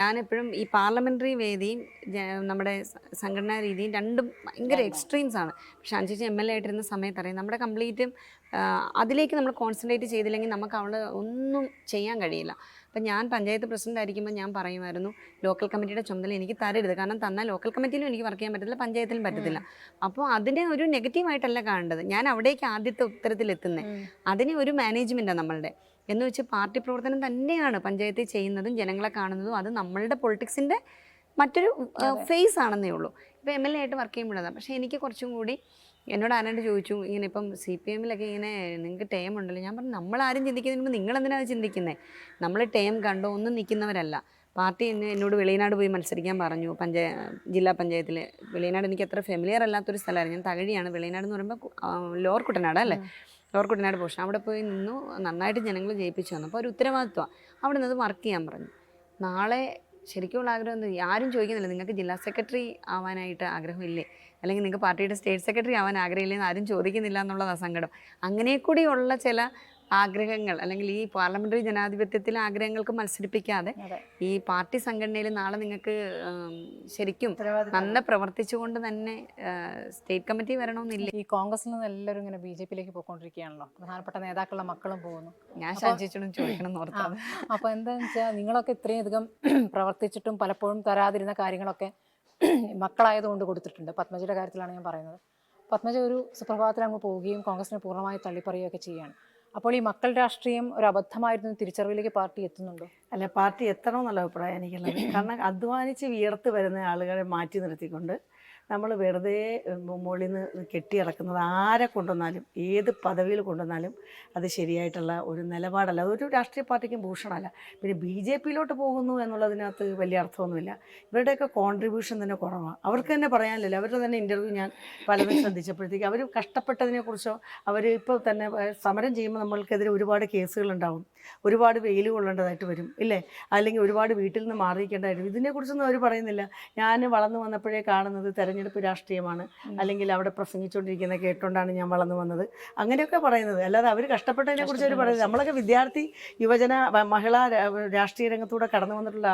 ഞാനെപ്പോഴും ഈ പാർലമെന്ററി വേദിയും നമ്മുടെ സംഘടനാ രീതിയും രണ്ടും ഭയങ്കര എക്സ്ട്രീംസ് ആണ്. പക്ഷെ അഞ്ചേച്ചി MLA ആയിട്ടിരുന്ന സമയത്ത് അറിയാം, നമ്മുടെ കംപ്ലീറ്റും അതിലേക്ക് നമ്മൾ കോൺസെൻട്രേറ്റ് ചെയ്തില്ലെങ്കിൽ നമുക്ക് അവിടെ ഒന്നും ചെയ്യാൻ കഴിയില്ല. അപ്പം ഞാൻ പഞ്ചായത്ത് പ്രസിഡന്റ് ആയിരിക്കുമ്പോൾ ഞാൻ പറയുമായിരുന്നു, ലോക്കൽ കമ്മിറ്റിയുടെ ചുമതല എനിക്ക് തരരുത്, കാരണം തന്നാൽ ലോക്കൽ കമ്മിറ്റിയിലും എനിക്ക് വർക്ക് ചെയ്യാൻ പറ്റത്തില്ല, പഞ്ചായത്തിലും പറ്റത്തില്ല. അപ്പോൾ അതിനെ ഒരു നെഗറ്റീവായിട്ടല്ല കാണേണ്ടത്, ഞാൻ അവിടേക്ക് ആദ്യത്തെ ഉത്തരത്തിലെത്തുന്നത്. അതിന് ഒരു മാനേജ്മെൻറ്റാണ് നമ്മളുടെ എന്ന് വെച്ച് പാർട്ടി പ്രവർത്തനം തന്നെയാണ് പഞ്ചായത്തിൽ ചെയ്യുന്നതും ജനങ്ങളെ കാണുന്നതും. അത് നമ്മളുടെ പൊളിറ്റിക്സിൻ്റെ മറ്റൊരു ഫേസ് ആണെന്നേ ഉള്ളൂ. ഇപ്പോൾ MLA ആയിട്ട് വർക്ക് ചെയ്യുമ്പോഴതാണ്. പക്ഷേ എനിക്ക് കുറച്ചും കൂടി എന്നോട് ആരാണ്ട് ചോദിച്ചു, ഇങ്ങനെ ഇപ്പം CPM-ലൊക്കെ ഇങ്ങനെ നിങ്ങൾക്ക് ടേം ഉണ്ടല്ലോ. ഞാൻ പറഞ്ഞു, നമ്മളാരും ചിന്തിക്കുന്നതിന് മുമ്പ് നിങ്ങളെന്തിനാണ് ചിന്തിക്കുന്നത്? നമ്മൾ ടേം കണ്ടോ ഒന്നും നിൽക്കുന്നവരല്ല. പാർട്ടി എന്നോട് വെളിയനാട് പോയി മത്സരിക്കാൻ പറഞ്ഞു, ജില്ലാ പഞ്ചായത്തിൽ. വെളിയനാട് എനിക്ക് അത്ര ഫെമിലിയർ അല്ലാത്തൊരു സ്ഥലമായിരുന്നു. ഞാൻ തകഴിയാണ്. വെളിയനാട് എന്ന് പറയുമ്പോൾ ലോവർ കുട്ടനാട് അല്ലേ, ലോവർ കുട്ടനാട് പോർഷൻ. അവിടെ പോയി നിന്നു, നന്നായിട്ട് ജനങ്ങൾ ജയിപ്പിച്ചു വന്നു. അപ്പോൾ ഒരു ഉത്തരവാദിത്വമാണ്. അവിടെ നിന്ന് വർക്ക് ചെയ്യാൻ പറഞ്ഞു. നാളെ ശരിക്കുമുള്ള ആഗ്രഹം എന്താ, ആരും ചോദിക്കുന്നില്ല നിങ്ങൾക്ക് ജില്ലാ സെക്രട്ടറി ആവാനായിട്ട് ആഗ്രഹമില്ലേ, അല്ലെങ്കിൽ നിങ്ങൾക്ക് പാർട്ടിയുടെ സ്റ്റേറ്റ് സെക്രട്ടറി ആവാൻ ആഗ്രഹമില്ലെന്ന് ആരും ചോദിക്കുന്നില്ല എന്നുള്ളതാണ് സങ്കടം. അങ്ങനെ കൂടിയുള്ള ചില ആഗ്രഹങ്ങൾ, അല്ലെങ്കിൽ ഈ പാർലമെന്ററി ജനാധിപത്യത്തിലെ ആഗ്രഹങ്ങൾക്ക് മത്സരിപ്പിക്കാതെ ഈ പാർട്ടി സംഘടനയിൽ നാളെ നിങ്ങൾക്ക് ശരിക്കും നന്ന പ്രവർത്തിച്ചുകൊണ്ട് തന്നെ സ്റ്റേറ്റ് കമ്മിറ്റി വരണമെന്നില്ല. ഈ കോൺഗ്രസിൽ നിന്ന് എല്ലാവരും ഇങ്ങനെ BJP-യിലേക്ക് പോയിക്കൊണ്ടിരിക്കുകയാണല്ലോ, പ്രധാനപ്പെട്ട നേതാക്കളുടെ മക്കളും പോകുന്നു. ഞാൻ ശാസിച്ചോടും ചോദിക്കണം എന്ന് ഓർത്താണ്. അപ്പോൾ എന്താണെന്ന് വെച്ചാൽ, നിങ്ങളൊക്കെ ഇത്രയും അധികം പ്രവർത്തിച്ചിട്ടും പലപ്പോഴും തരാതിരുന്ന കാര്യങ്ങളൊക്കെ മക്കളായതുകൊണ്ട് കൊടുത്തിട്ടുണ്ട്. പത്മജയുടെ കാര്യത്തിലാണ് ഞാൻ പറയുന്നത്. പത്മജ ഒരു സുപ്രഭാതത്തിൽ അങ്ങ് പോവുകയും കോൺഗ്രസിനെ പൂർണ്ണമായി തള്ളിപ്പറയുകയൊക്കെ ചെയ്യുകയാണ്. അപ്പോൾ ഈ മക്കൾ രാഷ്ട്രീയം ഒരു അബദ്ധമായിരുന്നു തിരിച്ചറിവിലേക്ക് പാർട്ടി എത്തുന്നുണ്ടോ? അല്ല, പാർട്ടി എത്തണമെന്നുള്ള അഭിപ്രായം എനിക്കുള്ളത്. കാരണം അധ്വാനിച്ച് വിയർത്ത് വരുന്ന ആളുകളെ മാറ്റി നിർത്തിക്കൊണ്ട് നമ്മൾ വെറുതെ മുകളിൽ നിന്ന് കെട്ടിയിറക്കുന്നത് ആരെ കൊണ്ടുവന്നാലും ഏത് പദവിയിൽ കൊണ്ടുവന്നാലും അത് ശരിയായിട്ടുള്ള ഒരു നിലപാടല്ല. അതൊരു രാഷ്ട്രീയ പാർട്ടിക്കും ഭൂഷണമല്ല. പിന്നെ BJP-യിലോട്ട് പോകുന്നു എന്നുള്ളതിനകത്ത് വലിയ അർത്ഥമൊന്നുമില്ല. ഇവരുടെയൊക്കെ കോൺട്രിബ്യൂഷൻ തന്നെ കുറവാണ്. അവർക്ക് തന്നെ പറയാനില്ല. അവരുടെ തന്നെ ഇൻ്റർവ്യൂ ഞാൻ പലതും ശ്രദ്ധിച്ചപ്പോഴത്തേക്ക് അവർ കഷ്ടപ്പെട്ടതിനെക്കുറിച്ചോ, അവർ ഇപ്പോൾ തന്നെ സമരം ചെയ്യുമ്പോൾ നമ്മൾക്കെതിരെ ഒരുപാട് കേസുകളുണ്ടാവും, ഒരുപാട് വെയിൽ കൊള്ളേണ്ടതായിട്ട് വരും ഇല്ലേ, അല്ലെങ്കിൽ ഒരുപാട് വീട്ടിൽ നിന്ന് മാറിയിരിക്കേണ്ടതായിട്ട് വരും. ഇതിനെക്കുറിച്ചൊന്നും അവർ പറയുന്നില്ല. ഞാൻ വളർന്നു വന്നപ്പോഴേ കാണുന്നത് തെരഞ്ഞെടുപ്പ് രാഷ്ട്രീയമാണ്, അല്ലെങ്കിൽ അവിടെ പ്രസംഗിച്ചുകൊണ്ടിരിക്കുന്ന കേട്ടോണ്ടാണ് ഞാൻ വളർന്നു വന്നത്, അങ്ങനെയൊക്കെ പറയുന്നത്. അല്ലാതെ അവർ കഷ്ടപ്പെട്ടതിനെ കുറിച്ച് അവർ പറയുന്നത്. നമ്മളൊക്കെ വിദ്യാർത്ഥി, യുവജന, മഹിളാ രാഷ്ട്രീയ രംഗത്തൂടെ കടന്നു വന്നിട്ടുള്ള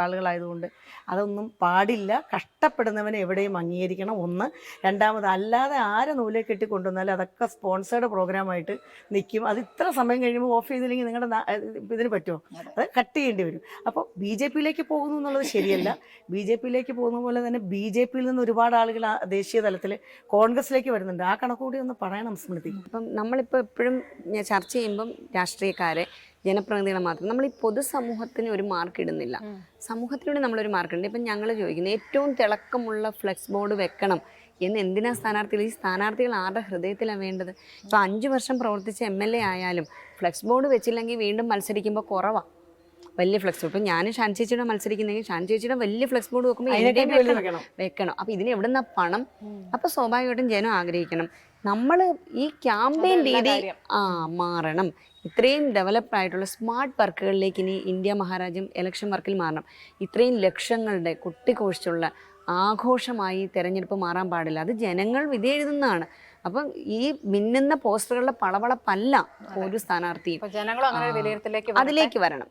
ആളുകളായതുകൊണ്ട് അതൊന്നും പാടില്ല. കഷ്ടപ്പെടുന്നവനെ എവിടെയും അംഗീകരിക്കണം, ഒന്ന്. രണ്ടാമത്, അല്ലാതെ ആരെ നൂലെ കെട്ടി കൊണ്ടുവന്നാലും അതൊക്കെ സ്പോൺസേർഡ് പ്രോഗ്രാമായിട്ട് നിൽക്കും. അത് ഇത്ര സമയം കഴിയുമ്പോൾ ഓഫ് ചെയ്തില്ലെങ്കിൽ നിങ്ങളുടെ ഇതിന് പറ്റുമോ? അത് കട്ട് ചെയ്യേണ്ടി വരും. അപ്പോൾ BJP-യിലേക്ക് പോകുന്നു എന്നുള്ളത് ശരിയല്ല. BJP-യിലേക്ക് പോകുന്ന പോലെ തന്നെ BJP-യിൽ നിന്ന് ഒരുപാട് ആളുകൾ ദേശീയ തലത്തിൽ കോൺഗ്രസിലേക്ക് വരുന്നുണ്ട്. ആ കണക്കുകൂടി ഒന്ന് പറയണം സ്മൃതി. അപ്പം നമ്മളിപ്പോൾ എപ്പോഴും ചർച്ച ചെയ്യുമ്പം രാഷ്ട്രീയക്കാരെ, ജനപ്രതിനിധികളെ മാത്രം നമ്മൾ ഈ പൊതുസമൂഹത്തിന് ഒരു മാർക്ക് ഇടുന്നില്ല. സമൂഹത്തിലൂടെ നമ്മളൊരു മാർക്ക് ഇടുന്നുണ്ട്. ഇപ്പം ഞങ്ങൾ ചോദിക്കുന്നത്, ഏറ്റവും തിളക്കമുള്ള ഫ്ലെക്സ് ബോർഡ് വെക്കണം എന്ന് എന്തിനാ സ്ഥാനാർത്ഥികൾ? ഈ സ്ഥാനാർത്ഥികൾ ആരുടെ ഹൃദയത്തിലാണ് വേണ്ടത്? ഇപ്പോൾ 5 വർഷം പ്രവർത്തിച്ച MLA ആയാലും ഫ്ലെക്സ് ബോർഡ് വെച്ചില്ലെങ്കിൽ വീണ്ടും മത്സരിക്കുമ്പോൾ കുറവാണ് വലിയ ഫ്ലെക്സ് ബോർഡ്. ഇപ്പം ഞാനും ഷാൻ ചേച്ചിയുടെ മത്സരിക്കുന്നെങ്കിൽ ഷാൻ ചേച്ചിയുടെ വലിയ ഫ്ലെക്സ് ബോർഡ് വെക്കുമ്പോൾ വെക്കണം. അപ്പം ഇതിന് എവിടുന്ന പണം? അപ്പം സ്വാഭാവികമായിട്ടും ജനം ആഗ്രഹിക്കണം നമ്മൾ ഈ ക്യാമ്പയിൻ രീതി മാറണം. ഇത്രയും ഡെവലപ്ഡ് ആയിട്ടുള്ള സ്മാർട്ട് വർക്കുകളിലേക്ക് ഇനി ഇന്ത്യ മഹാരാജ്യം ഇലക്ഷൻ വർക്കിൽ മാറണം. ഇത്രയും ലക്ഷങ്ങളുടെ കുട്ടിഘോഷിച്ചുള്ള ആഘോഷമായി തെരഞ്ഞെടുപ്പ് മാറാൻ പാടില്ല. അത് ജനങ്ങൾ വിധി എഴുതുന്നതാണ്. അപ്പം ഈ മിന്നുന്ന പോസ്റ്ററുകളുടെ പളവളപ്പല്ല ഒരു സ്ഥാനാർത്ഥിയും. ജനങ്ങളും അങ്ങനെ വിലയിരുത്തലേക്ക് അതിലേക്ക് വരണം.